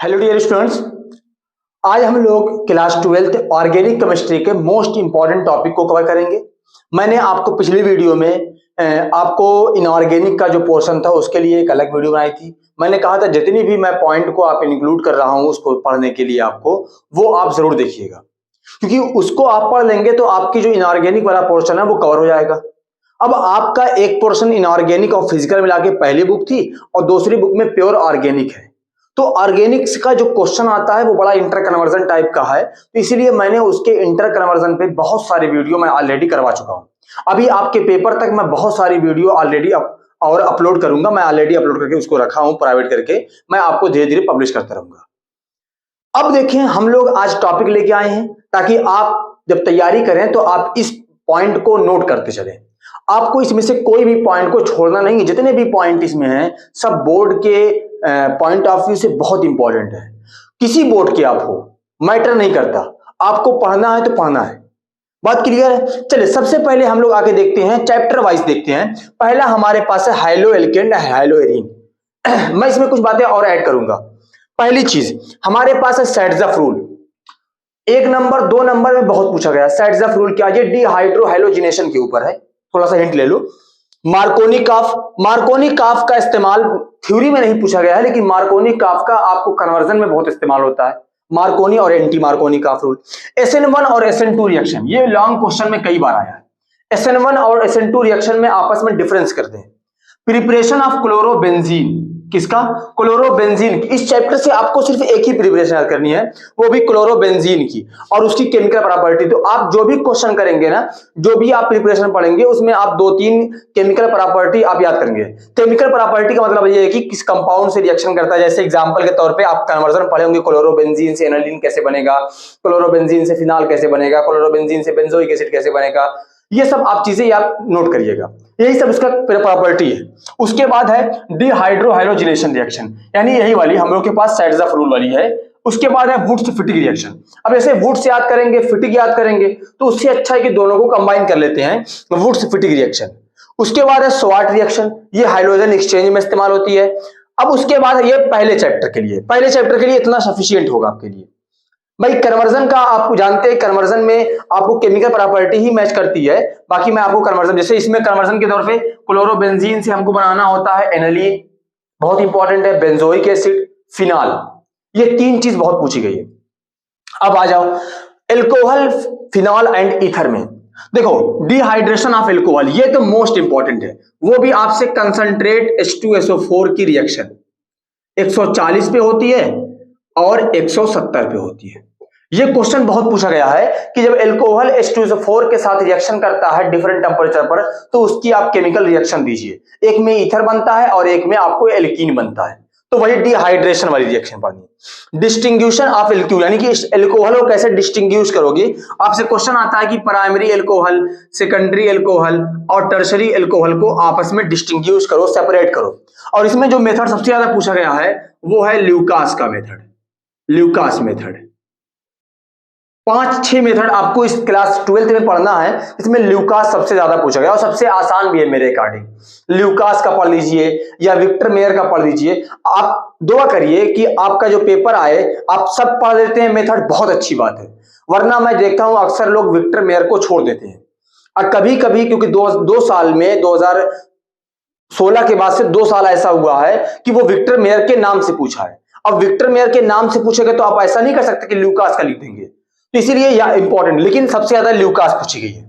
Hello dear students, आज हम लोग क्लास 12th ऑर्गेनिक केमिस्ट्री के मोस्ट इंपॉर्टेंट टॉपिक को कवर करेंगे। मैंने आपको पिछली वीडियो में आपको इनऑर्गेनिक का जो पोर्शन था उसके लिए एक अलग वीडियो बनाई थी। मैंने कहा था जितनी भी मैं पॉइंट को आप इंक्लूड कर रहा हूं उसको पढ़ने के लिए आपको वो आप जरूर देखिएगा, क्योंकि उसको आप पढ़ लेंगे तो आपकी जो इनऑर्गेनिक वाला पोर्शन है वो कवर हो जाएगा। अब आपका एक पोर्शन इनऑर्गेनिक और फिजिकल मिला के पहली बुक थी और दूसरी बुक में प्योर ऑर्गेनिक है। तो ऑर्गेनिक्स का जो क्वेश्चन आता है वो बड़ा इंटर कन्वर्जन टाइप का है, तो इसीलिए मैंने उसके इंटर कन्वर्जन पे बहुत सारी वीडियो मैं ऑलरेडी करवा चुका हूं। अभी आपके पेपर तक मैं बहुत सारी वीडियो ऑलरेडी और अपलोड करूंगा। मैं ऑलरेडी अपलोड करके उसको रखा हूं प्राइवेट करके, मैं आपको धीरे धीरे पब्लिश करता रहूंगा। अब देखें, हम लोग आज टॉपिक लेके आए हैं ताकि आप जब तैयारी करें तो आप इस पॉइंट को नोट करते चलें। आपको इसमें से कोई भी पॉइंट को छोड़ना नहीं है। जितने भी पॉइंट इसमें हैं सब बोर्ड के पॉइंट ऑफ व्यू से बहुत इंपॉर्टेंट है। किसी बोर्ड के आप हो, मैटर नहीं करता, आपको पढ़ना है तो पढ़ना है। बात क्लियर है? चलिए सबसे पहले हम लोग आके देखते हैं, चैप्टर वाइज देखते हैं। पहला हमारे पास है हाइलो एल्केन हाइलो एरीन। मैं इसमें कुछ बातें और ऐड करूंगा। पहली चीज हमारे पास है सेट्ज़फ़ रूल। 1 नंबर 2 नंबर में बहुत पूछा गया। सेट्ज़फ़ रूल क्या है? डिहाइड्रो हैलोजिनेशन के ऊपर है। थोड़ा सा हिंट ले लो। मार्कोनी काफ का इस्तेमाल थ्योरी में नहीं पूछा गया है, लेकिन मार्कोनी काफ का आपको कन्वर्जन में बहुत इस्तेमाल होता है। मार्कोनी और एंटी मार्कोनी काफ रूल। SN1 और SN2 रिएक्शन, ये लॉन्ग क्वेश्चन में कई बार आया है। SN1 और SN2 रिएक्शन में आपस में डिफरेंस कर दें। प्रिपरेशन ऑफ क्लोरोबेंजीन, किसका? क्लोरोबेंजीन। इस चैप्टर से आपको सिर्फ एक ही प्रिपरेशन करनी है, वो भी क्लोरोबेंजीन की और उसकी केमिकल प्रॉपर्टी। तो आप जो भी क्वेश्चन करेंगे ना, जो भी आप प्रिपरेशन पढ़ेंगे, उसमें आप 2-3 केमिकल प्रॉपर्टी आप याद करेंगे। केमिकल प्रॉपर्टी का मतलब ये है कि किस कंपाउंड से रिएक्शन करता है। जैसे एग्जांपल के तौर पे आप कन्वर्जन पढ़े होंगे, क्लोरोबेंजीन से एनालिन कैसे बनेगा, क्लोरोबेंजीन से फिनाल कैसे बनेगा, क्लोरोबेंजीन से बेंजोइक एसिड कैसे बनेगा, ये सब आप चीजें आप नोट करिएगा। यही सब इसका प्रॉपर्टी है। उसके बाद है डिहाइड्रो हैलोजिनेशन रिएक्शन, यानी यही वाली हम लोग के पास सेट्ज़फ़ रूल वाली है। उसके बाद है वुड्स फिटिग रिएक्शन। अब ऐसे वुड्स याद करेंगे, फिटिग याद करेंगे, तो उससे अच्छा है कि दोनों को कंबाइन कर लेते हैं, वुड्स फिटिग रिएक्शन। उसके बाद है स्वाट रिएक्शन, ये हाइड्रोजन एक्सचेंज में इस्तेमाल होती है। अब उसके बाद है ये पहले चैप्टर के लिए इतना सफिशियंट होगा आपके लिए। भाई कन्वर्जन का आपको जानते हैं, कन्वर्जन में आपको केमिकल प्रॉपर्टी ही मैच करती है। बाकी मैं आपको कन्वर्जन, जैसे इसमें कन्वर्जन के तौर पे क्लोरोबेंजीन से हमको बनाना होता है एनालिन, बहुत इंपॉर्टेंट है, बेंजोइक एसिड, फिनाल, ये 3 चीज बहुत पूछी गई है। अब आ जाओ एल्कोहल, फिनॉल एंड ईथर में। देखो डिहाइड्रेशन ऑफ एल्कोहल, ये तो मोस्ट इंपॉर्टेंट है। वो भी आपसे कंसंट्रेट H2SO4 की रिएक्शन 140 पे होती है और 170 पे होती है। ये क्वेश्चन बहुत पूछा गया है कि जब एल्कोहल H2SO4 के साथ रिएक्शन करता है डिफरेंट टेंपरेचर पर, तो उसकी आप केमिकल रिएक्शन दीजिए। एक में ईथर बनता है और एक में आपको एल्कीन बनता है, तो वही डिहाइड्रेशन वाली रिएक्शन पढ़नी। डिस्टिंग्विशन ऑफ एल्कोहल, यानी कि एल्कोहल को कैसे डिस्टिंग्विश करोगे। आपसे क्वेश्चन आता है कि प्राइमरी एल्कोहल, सेकेंडरी एल्कोहल और टर्शरी एल्कोहल को आपस में डिस्टिंग्विश करो, सेपरेट करो। और इसमें जो मेथड सबसे ज्यादा पूछा गया है वो है ल्यूकास का मेथड। ल्यूकास मेथड 5-6 मेथड आपको इस क्लास 12th में पढ़ना है। इसमें ल्यूकास सबसे ज्यादा पूछा गया और सबसे आसान भी है मेरे अकॉर्डिंग। ल्यूकास का पढ़ लीजिए या विक्टर मेयर का पढ़ लीजिए। आप दुआ करिए कि आपका जो पेपर आए आप सब पढ़ लेते हैं मेथड, बहुत अच्छी बात है। वरना मैं देखता हूं अक्सर लोग विक्टर मेयर को छोड़ देते हैं। और कभी कभी क्योंकि 2 साल में 2016 के बाद से 2 साल ऐसा हुआ है कि वो विक्टर मेयर के नाम से पूछा है। अब विक्टर मेयर के नाम से पूछेगा तो आप ऐसा नहीं कर सकते कि ल्यूकास का लिख देंगे, तो इसीलिए यह इंपॉर्टेंट, लेकिन सबसे ज्यादा ल्यूकास पूछी गई है।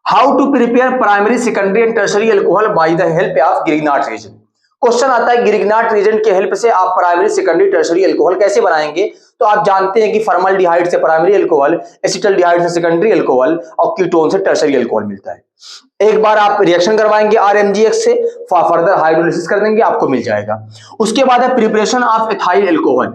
How to prepare primary, secondary and tertiary alcohol by the help of Grignard reagent. Question आता है गिरिग्नाट रीजन के हेल्प से आप प्राइमरी, सेकेंडरी, टर्शरी एल्कोहल कैसे बनाएंगे। तो आप जानते हैं कि फॉर्मल्डिहाइड से प्राइमरी एल्कोहल, एसिटल्डिहाइड से सेकेंडरी एल्कोहल और कीटोन से टर्शरी एल्कोहल मिलता है। एक बार आप रिएक्शन करवाएंगे RMGX से, फर्दर हाइड्रोलिसिस कर देंगे, आपको मिल जाएगा। उसके बाद है preparation of ethyl alcohol.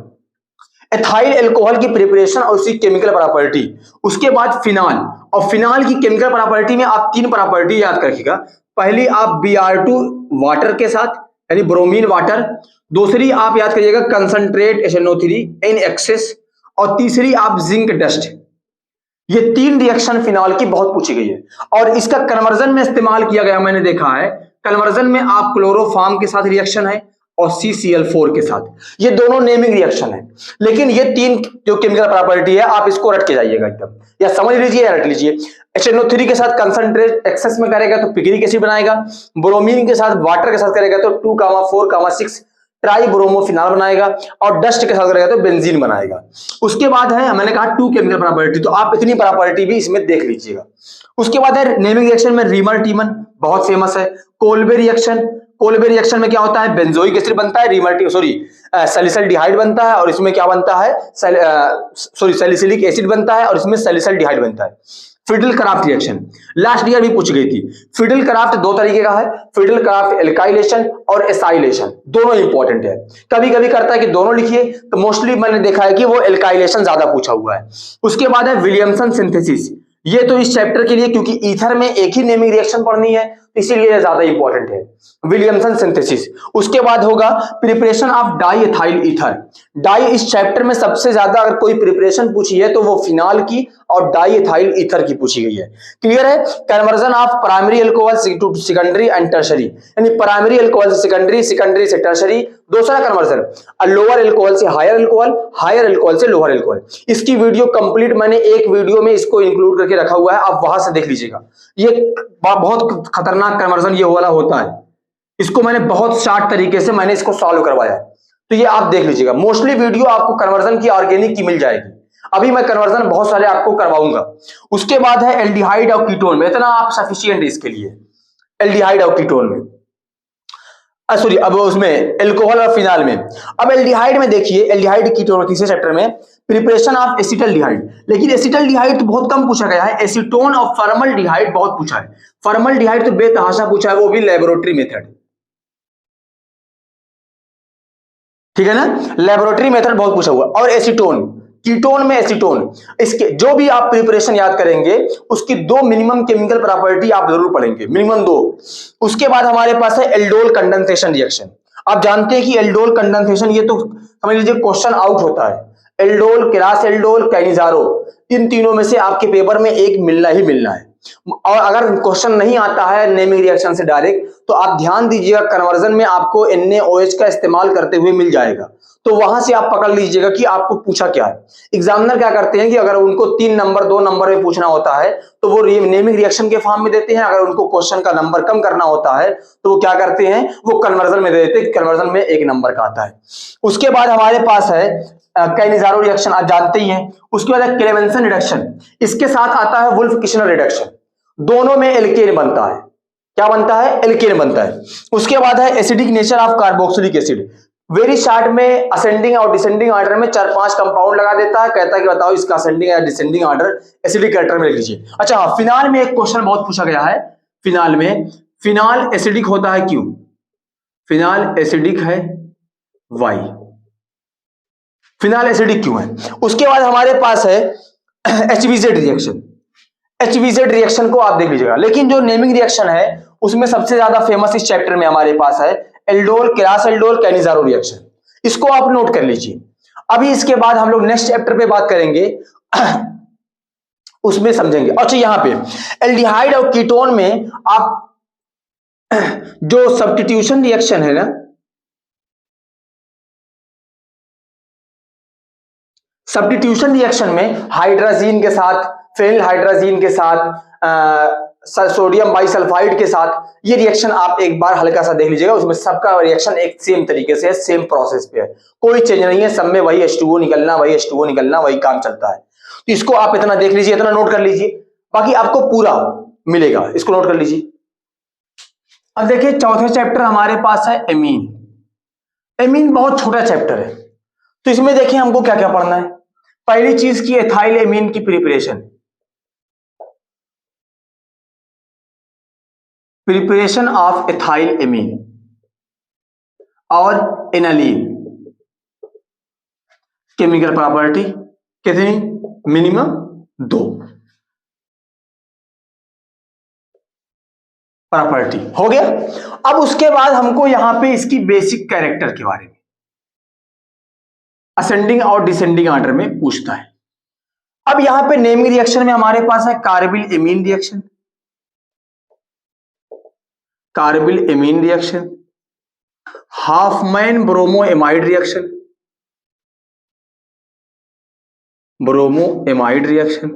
Ethyl alcohol की प्रिपरेशन और उसकी केमिकल प्रॉपर्टी। उसके बाद फिनाल, और फिनाल की केमिकल प्रॉपर्टी में आप 3 प्रॉपर्टी याद रखिएगा। पहली आप Br2 वाटर के साथ, यानी ब्रोमीन वाटर। दूसरी आप याद करिएगा कंसंट्रेट HNO3 इन एक्सेस। और तीसरी आप जिंक डस्ट। ये 3 रिएक्शन फिनॉल की बहुत पूछी गई है और इसका कन्वर्जन में इस्तेमाल किया गया, मैंने देखा है कन्वर्जन में आप क्लोरोफॉर्म के साथ रिएक्शन है और CCl4 के साथ, ये दोनों नेमिंग रिएक्शन है। लेकिन ये 3 जो केमिकल प्रॉपर्टी है आप इसको रट के जाइएगा एकदम, या समझ लीजिए या रट लीजिए। HNO3 के साथ कंसंट्रेट एक्सेस में करेगा तो पिक्रिक एसिड बनाएगा, ब्रोमीन के साथ वाटर के साथ करेगा तो 2,4,6 ट्राई ब्रोमोफिनॉल बनाएगा, और डस्ट के साथ करेगा तो बेंजीन बनाएगा। उसके बाद है मैंने कहा 2 केमिकल प्रॉपर्टी, तो आप इतनी प्रॉपर्टी भी इसमें देख लीजिएगा। उसके बाद है नेमिंग रिएक्शन में रीमर टीमन बहुत फेमस है। कोल्बे रिएक्शन में क्या होता है, बेंजोइक एसिड बनता है, सैलिसल्डिहाइड बनता है, और इसमें क्या बनता है, सैलिसिलिक एसिड बनता है, और इसमें सैलिसल्डिहाइड बनता है। Fiddle craft reaction last year भी पूछ गई थी। फिडल क्राफ्ट 2 तरीके का है, फिडल क्राफ्ट एल्काइलेशन और एसाइलेशन, दोनों इंपॉर्टेंट है। कभी कभी करता है कि दोनों लिखिए, तो मोस्टली मैंने देखा है कि वो एल्काइलेशन ज्यादा पूछा हुआ है। उसके बाद है विलियमसन सिंथेसिस, ये तो इस चैप्टर के लिए, क्योंकि ईथर में एक ही नेमिंग रिएक्शन पढ़नी है इसीलिए ज्यादा इंपॉर्टेंट है, विलियमसन सिंथेसिस। उसके बाद होगा preparation of diethyl ether. Di इस चैप्टर में सबसे ज्यादा अगर कोई प्रिपरेशन पूछी है तो वो फिनॉल की और डाई एथाइल ईथर की पूछी गई है। क्लियर है। Conversion of primary alcohol to secondary and tertiary, यानी प्राइमरी अल्कोहल से सेकेंडरी, सेकेंडरी से टर्शरी, दूसरा कन्वर्जन लोअर अल्कोहल से हायर अल्कोहल, हायर अल्कोहल से लोअर अल्कोहल। इसकी वीडियो कंप्लीट मैंने एक वीडियो में इसको इंक्लूड करके रखा हुआ है, आप वहां से देख लीजिएगा। ये बहुत खतरनाक कन्वर्जन ये वाला होता है, इसको मैंने बहुत शार्ट तरीके से मैंने इसको सॉल्व करवाया है, तो ये आप देख लीजिएगा। मोस्टली वीडियो आपको कन्वर्जन की ऑर्गेनिक की मिल जाएगी, अभी मैं कन्वर्जन बहुत सारे आपको करवाऊंगा। उसके बाद है एल्डिहाइड और कीटोन में, इतना आप सफिशिएंट है इसके लिए। एल्डिहाइड और कीटोन में सॉरी, अब उसमें एल्कोहल और फिनॉल में। अब एल्डिहाइड में देखिए, एल्डिहाइड कीटोन तीसरे चैप्टर में प्रिपरेशन ऑफ एसिटल्डिहाइड, लेकिन एसिटल्डिहाइड तो बहुत कम पूछा गया है। एसीटोन और फॉर्मल्डिहाइड बहुत पूछा है। फॉर्मल्डिहाइड तो बेतहाशा पूछा है, वो भी लेबोरेटरी मेथड, ठीक है ना, लेबोरेटरी मेथड बहुत पूछा हुआ। और एसीटोन, कीटोन में एसीटोन, इसके जो भी आप प्रिपरेशन याद करेंगे उसकी 2 मिनिमम केमिकल प्रॉपर्टी आप जरूर पढ़ेंगे, मिनिमम 2। उसके बाद हमारे पास है एल्डोल कंडेंसेशन रिएक्शन। आप जानते हैं कि एल्डोल कंडेंसेशन ये तो समझ लीजिए क्वेश्चन आउट होता है। एल्डोल, केरास एल्डोल, कैनिजारो, इन तीनों में से आपके पेपर में एक मिलना ही मिलना है। और अगर क्वेश्चन नहीं आता है नेमिंग रिएक्शन से डायरेक्ट, तो आप ध्यान दीजिएगा कन्वर्जन में आपको NaOH का इस्तेमाल करते हुए मिल जाएगा, तो वहां से आप पकड़ लीजिएगा कि आपको पूछा क्या है। एग्जामिनर क्या करते हैं कि अगर उनको 3 नंबर 2 नंबर में पूछना होता है तो वो नेमिंग रिएक्शन के फॉर्म में देते हैं, अगर उनको क्वेश्चन का नंबर कम करना होता है तो वो क्या करते हैं, वो कन्वर्जन में दे देते हैं, कन्वर्जन में 1 नंबर का आता है। उसके बाद हमारे पास है कैनिजारो रिएक्शन, आप जानते ही हैं। उसके बाद है क्लेमेंसन रिडक्शन, इसके साथ आता है वुल्फ किशनर रिडक्शन, दोनों में एल्केन बनता है। क्या बनता है, एल्केन बनता है। उसके बाद है acidic nature of carboxylic acid, very short में असेंडिंग और डिसेंडिंग ऑर्डर में 4-5 कंपाउंड लगा देता है, कहता है कि बताओ इसका असेंडिंग या डिसेंडिंग ऑर्डर एसिडिक कैरेक्टर में लिख लीजिए। अच्छा हाँ, फिनाल में एक क्वेश्चन बहुत पूछा गया है। फिनाल में, फिनाल एसिडिक होता है क्यों, फिनाल एसिडिक है वाई, फिनाल एसिडिक क्यों है। उसके बाद हमारे पास है HVZ रिएक्शन, HVZ रिएक्शन को आप देख लीजिएगा। लेकिन जो नेमिंग रिएक्शन है उसमें सबसे ज्यादा फेमस इस चैप्टर में हमारे पास है aldol, Keras aldol, Cannizzaro reaction, इसको आप नोट कर लीजिए। अभी इसके बाद हम लोग नेक्स्ट चैप्टर पे बात करेंगे उसमें समझेंगे। अच्छा यहां पे एल्डिहाइड और कीटोन में आप जो सब्स्टिट्यूशन रिएक्शन है ना, सब्स्टिट्यूशन रिएक्शन में हाइड्रोजीन के साथ, फेनिल हाइड्रोजीन के साथ, सोडियम बाइसल्फाइड के साथ, ये रिएक्शन आप एक बार हल्का सा देख लीजिएगा। उसमें सबका रिएक्शन एक सेम तरीके से है, सेम प्रोसेस पे है, कोई चेंज नहीं है, सब में वही H2O निकलना, वही H2O निकलना, वही काम चलता है। तो इसको आप इतना देख लीजिए, इतना नोट कर लीजिए, बाकी आपको पूरा मिलेगा, इसको नोट कर लीजिए। अब देखिए चौथे चैप्टर हमारे पास है एमीन। एमीन बहुत छोटा चैप्टर है, तो इसमें देखिए हमको क्या क्या पढ़ना है। पहली चीज की एथाइल एमीन की preparation, preparation of ethyl amine और एनालीन, केमिकल प्रॉपर्टी कितनी, मिनिमम 2 प्रॉपर्टी हो गया। अब उसके बाद हमको यहां पे इसकी बेसिक कैरेक्टर के बारे में असेंडिंग और डिसेंडिंग ऑर्डर में पूछता है। अब यहां पे नेमिंग रिएक्शन में हमारे पास है carbyl amine reaction, carbyl amine reaction, Hopman bromo amide reaction, bromo amide reaction,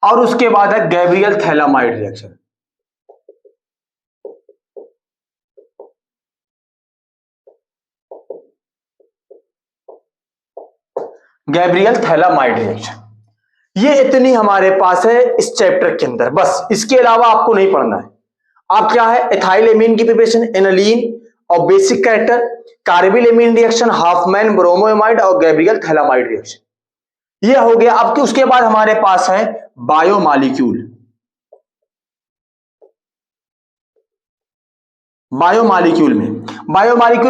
और उसके बाद है Gabriel phthalimide reaction. Gabriel phthalimide reaction, ये इतनी हमारे पास है इस चैप्टर के अंदर, बस इसके अलावा आपको नहीं पढ़ना है। आप क्या है, एथाइल एमीन की प्रिपरेशन, एनालीन और basic character, carbyl amine reaction, Hopman bromo amide और गैब्रियल थैलामाइड रिएक्शन, ये हो गया। अब उसके बाद हमारे पास है बायोमॉलिक्यूल, बायोमॉलिक्यूल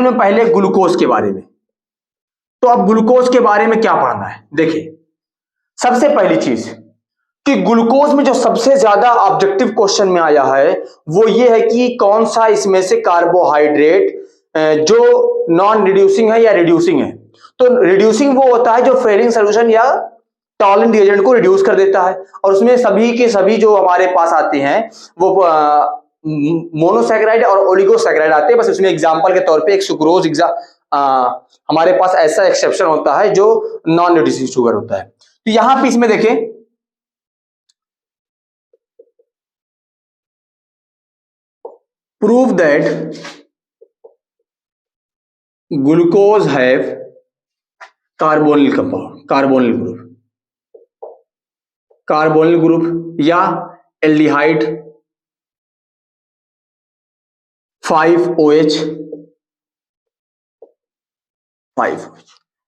में पहले ग्लूकोज के बारे में। तो अब ग्लूकोज के बारे में क्या पढ़ना है, देखिए सबसे पहली चीज कि ग्लूकोज में जो सबसे ज्यादा ऑब्जेक्टिव क्वेश्चन में आया है वो ये है कि कौन सा इसमें से कार्बोहाइड्रेट जो नॉन रिड्यूसिंग है या रिड्यूसिंग है। तो रिड्यूसिंग वो होता है जो फेलिंग सोल्यूशन या टॉलरेंट रिएजेंट को रिड्यूस कर देता है, और उसमें सभी के सभी जो हमारे पास आते हैं वो मोनोसैकेराइड और ओलिगोसैकेराइड आते हैं। बस उसमें एग्जांपल के तौर पे एक सुक्रोज हमारे पास ऐसा एक्सेप्शन होता है जो नॉन रिड्यूसिंग शुगर होता है। तो यहां पे इसमें देखें prove that glucose have carbonyl compound, carbonyl group या एल्डिहाइड 5OH,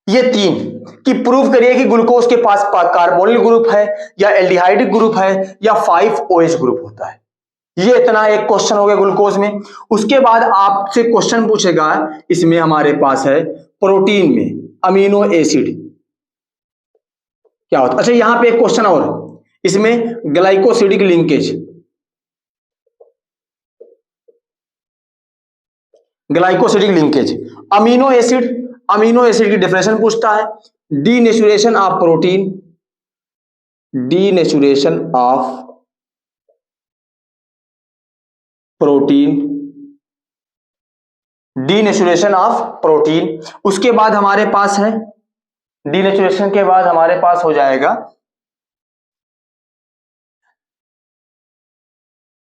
ये तीन कि प्रूव करिए कि ग्लूकोज के पास कार्बोनिल ग्रुप है या एल्डिहाइड ग्रुप है या 5OH ग्रुप होता है। ये इतना एक क्वेश्चन हो गया ग्लूकोज में। उसके बाद आपसे क्वेश्चन पूछेगा इसमें हमारे पास है प्रोटीन में अमीनो एसिड क्या होता है। अच्छा यहां पे एक क्वेश्चन और, इसमें ग्लाइकोसिडिक लिंकेज, अमीनो एसिड की डेफिनेशन पूछता है, denaturation of protein, denaturation of protein. उसके बाद हमारे पास है, डीनेचुरेशन के बाद हमारे पास हो जाएगा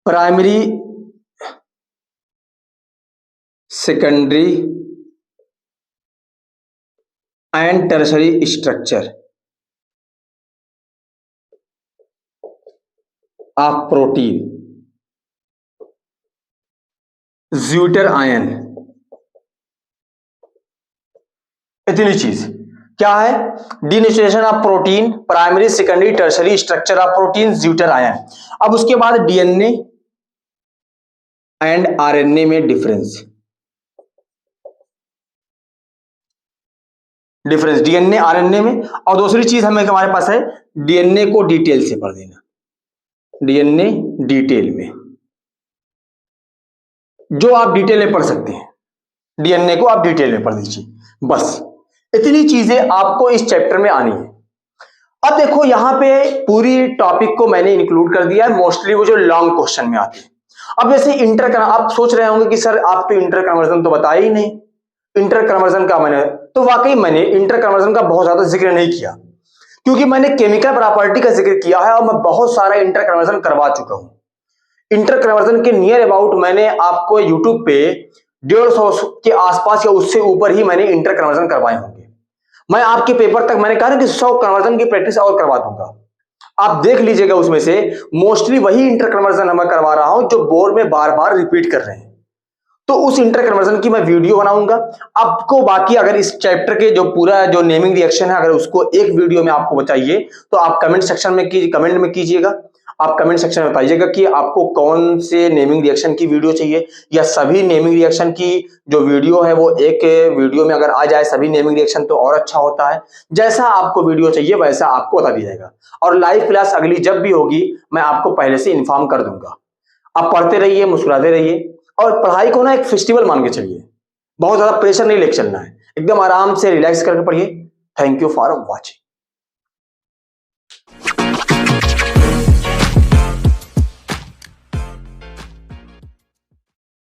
primary, secondary and tertiary structure of protein, zwitter ion, इतनी चीज क्या है, denaturation of protein, primary secondary tertiary structure of protein, zwitter ion. अब उसके बाद डीएनए एंड आरएनए में डिफरेंस, डीएनए आरएनए में। और दूसरी चीज हमें हमारे पास है डीएनए को डिटेल से पढ़ देना, डीएनए डिटेल में, जो आप डिटेल में पढ़ सकते हैं, डीएनए को आप डिटेल में पढ़ लीजिए। बस इतनी चीजें आपको इस चैप्टर में आनी है। अब देखो यहां पे पूरी टॉपिक को मैंने इंक्लूड कर दिया है, मोस्टली वो जो लॉन्ग क्वेश्चन में आते हैं। अब जैसे आप सोच रहे होंगे कि सर आप तो इंटर कन्वर्जन तो बताया ही नहीं, इंटर कन्वर्जन का मैंने तो वाकई मैंने इंटर कन्वर्जन का बहुत ज्यादा जिक्र नहीं किया, क्योंकि मैंने केमिकल प्रॉपर्टी का जिक्र किया है और मैं बहुत सारा इंटर कन्वर्जन करवा चुका हूं। इंटर कन्वर्जन के नियर अबाउट मैंने आपको यूट्यूब पे 150 के आसपास या उससे ऊपर ही मैंने इंटर कन्वर्जन करवाए होंगे। मैं आपके पेपर तक मैंने कहा कि 100 कन्वर्जन की प्रैक्टिस और करवा दूंगा, आप देख लीजिएगा। उसमें से मोस्टली वही इंटर कन्वर्जन मैं करवा रहा हूं जो बोर्ड में बार बार रिपीट कर रहे हैं। तो उस इंटर कन्वर्जन की मैं वीडियो बनाऊंगा आपको। बाकी अगर इस चैप्टर के जो पूरा जो नेमिंग रिएक्शन है अगर उसको एक वीडियो में आपको बताइए तो आप कमेंट सेक्शन में कमेंट में कीजिएगा, आप कमेंट सेक्शन में बताइएगा कि आपको कौन से नेमिंग रिएक्शन की वीडियो चाहिए, या सभी नेमिंग रिएक्शन की जो वीडियो है वो एक वीडियो में अगर आ जाए सभी नेमिंग रिएक्शन तो और अच्छा होता है। जैसा आपको वीडियो चाहिए वैसा आपको बता दिया जाएगा, और लाइव क्लास अगली जब भी होगी मैं आपको पहले से इन्फॉर्म कर दूंगा। आप पढ़ते रहिए, मुस्कुराते रहिए, और पढ़ाई को ना एक फेस्टिवल मान के चलिए। बहुत ज्यादा प्रेशर नहीं लेके चलना है, एकदम आराम से रिलैक्स करके पढ़िए। Thank you for watching.